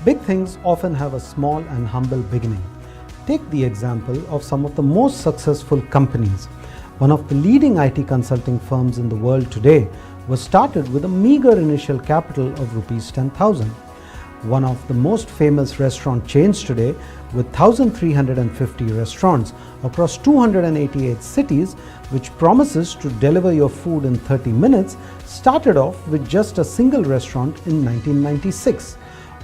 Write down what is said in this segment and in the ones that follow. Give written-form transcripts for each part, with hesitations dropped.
Big things often have a small and humble beginning. Take the example of some of the most successful companies. One of the leading IT consulting firms in the world today was started with a meager initial capital of rupees 10,000. One of the most famous restaurant chains today, with 1,350 restaurants across 288 cities, which promises to deliver your food in 30 minutes, started off with just a single restaurant in 1996.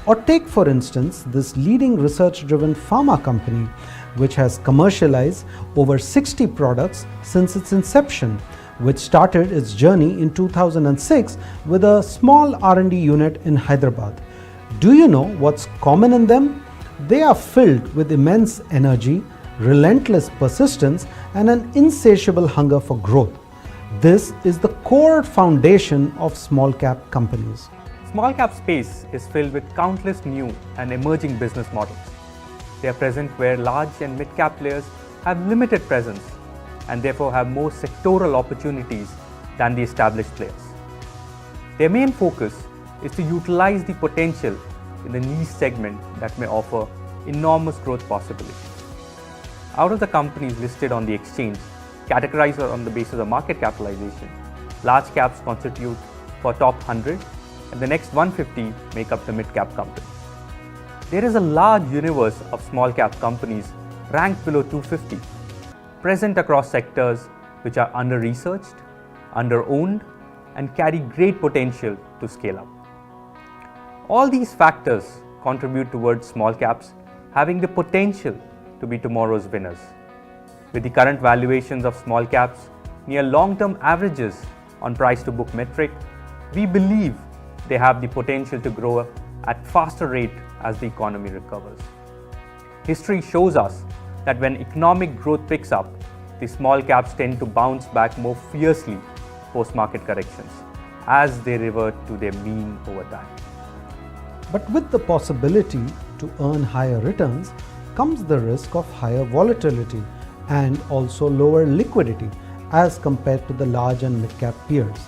Or take, for instance, this leading research-driven pharma company, which has commercialized over 60 products since its inception, which started its journey in 2006 with a small R&D unit in Hyderabad. Do you know what's common in them? They are filled with immense energy, relentless persistence, and an insatiable hunger for growth. This is the core foundation of small cap companies. Small cap space is filled with countless new and emerging business models. They are present where large and mid-cap players have limited presence and therefore have more sectoral opportunities than the established players. Their main focus is to utilize the potential in the niche segment that may offer enormous growth possibilities. Out of the companies listed on the exchange, categorized on the basis of market capitalization, large caps constitute for top 100 and the next 150 make up the mid-cap companies. There is a large universe of small cap companies ranked below 250, present across sectors which are under-researched, under-owned, and carry great potential to scale up. All these factors contribute towards small caps having the potential to be tomorrow's winners. With the current valuations of small caps near long-term averages on price-to-book metric, we believe they have the potential to grow at faster rate as the economy recovers. History shows us that when economic growth picks up, the small caps tend to bounce back more fiercely post-market corrections as they revert to their mean over time. But with the possibility to earn higher returns comes the risk of higher volatility and also lower liquidity as compared to the large and mid-cap peers.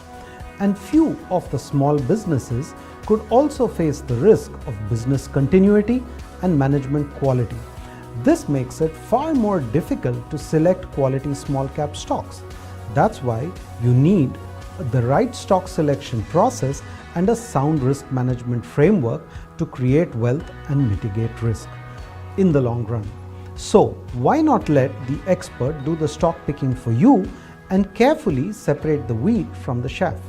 And few of the small businesses could also face the risk of business continuity and management quality. This makes it far more difficult to select quality small cap stocks. That's why you need the right stock selection process and a sound risk management framework to create wealth and mitigate risk in the long run. So why not let the expert do the stock picking for you and carefully separate the wheat from the chaff?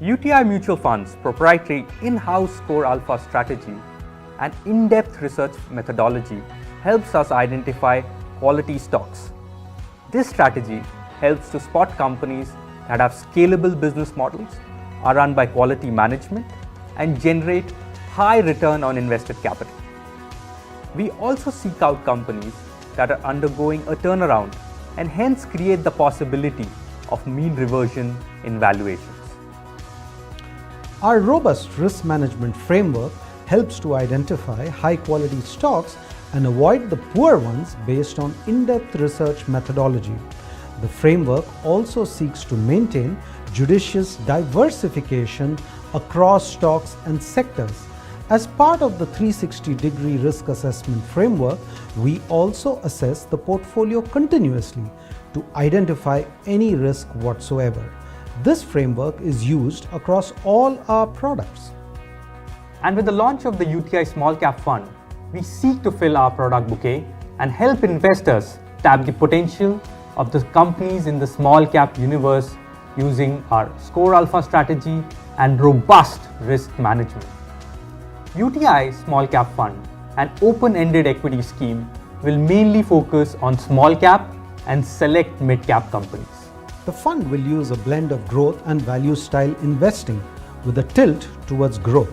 UTI Mutual Fund's proprietary in-house Core Alpha strategy and in-depth research methodology helps us identify quality stocks. This strategy helps to spot companies that have scalable business models, are run by quality management, and generate high return on invested capital. We also seek out companies that are undergoing a turnaround and hence create the possibility of mean reversion in valuations. Our robust risk management framework helps to identify high-quality stocks and avoid the poor ones based on in-depth research methodology. The framework also seeks to maintain judicious diversification across stocks and sectors. As part of the 360-degree risk assessment framework, we also assess the portfolio continuously to identify any risk whatsoever. This framework is used across all our products. And with the launch of the UTI Small Cap Fund, we seek to fill our product bouquet and help investors tap the potential of the companies in the small cap universe using our Score Alpha strategy and robust risk management. UTI Small Cap Fund, an open-ended equity scheme, will mainly focus on small cap and select mid-cap companies. The fund will use a blend of growth and value style investing with a tilt towards growth.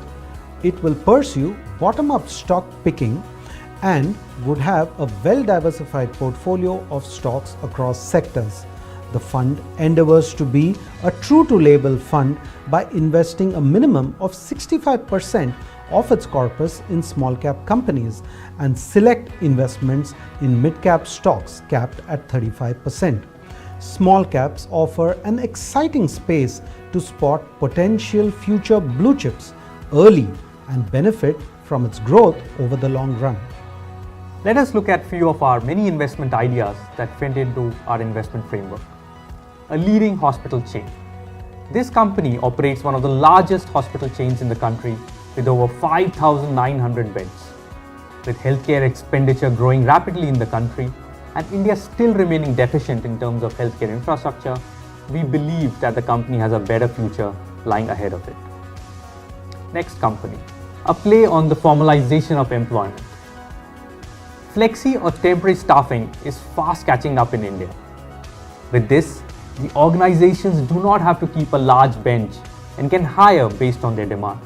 It will pursue bottom-up stock picking and would have a well-diversified portfolio of stocks across sectors. The fund endeavors to be a true-to-label fund by investing a minimum of 65% of its corpus in small-cap companies and select investments in mid-cap stocks capped at 35%. Small caps offer an exciting space to spot potential future blue chips early and benefit from its growth over the long run. Let us look at few of our many investment ideas that fit into our investment framework. A leading hospital chain. This company operates one of the largest hospital chains in the country with over 5,900 beds. With healthcare expenditure growing rapidly in the country and India still remaining deficient in terms of healthcare infrastructure, we believe that the company has a better future lying ahead of it. Next company, a play on the formalization of employment. Flexi or temporary staffing is fast catching up in India. With this, the organizations do not have to keep a large bench and can hire based on their demand.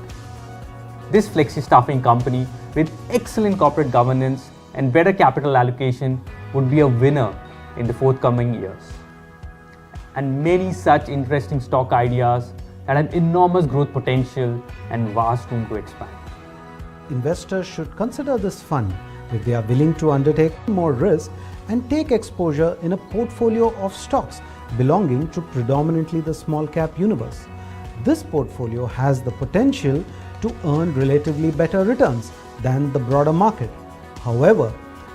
This flexi staffing company with excellent corporate governance and better capital allocation would be a winner in the forthcoming years. And many such interesting stock ideas that have enormous growth potential and vast room to expand. Investors should consider this fund if they are willing to undertake more risk and take exposure in a portfolio of stocks belonging to predominantly the small cap universe. This portfolio has the potential to earn relatively better returns than the broader market. However,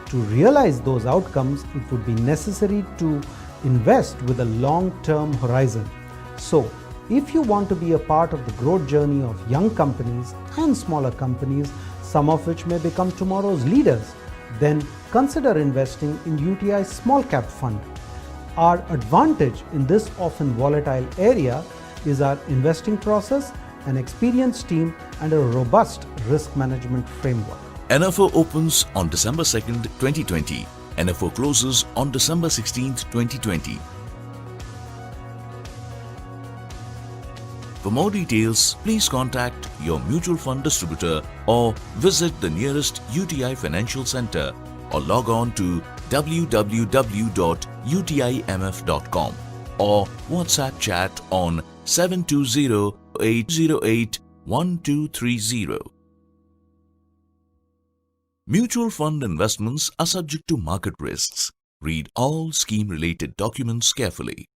to realize those outcomes, it would be necessary to invest with a long-term horizon. So, if you want to be a part of the growth journey of young companies and smaller companies, some of which may become tomorrow's leaders, then consider investing in UTI Small Cap Fund. Our advantage in this often volatile area is our investing process, an experienced team, and a robust risk management framework. NFO opens on December 2nd, 2020. NFO closes on December 16th, 2020. For more details, please contact your mutual fund distributor or visit the nearest UTI Financial Center or log on to www.utimf.com or WhatsApp chat on 720-808-1230. Mutual fund investments are subject to market risks. Read all scheme-related documents carefully.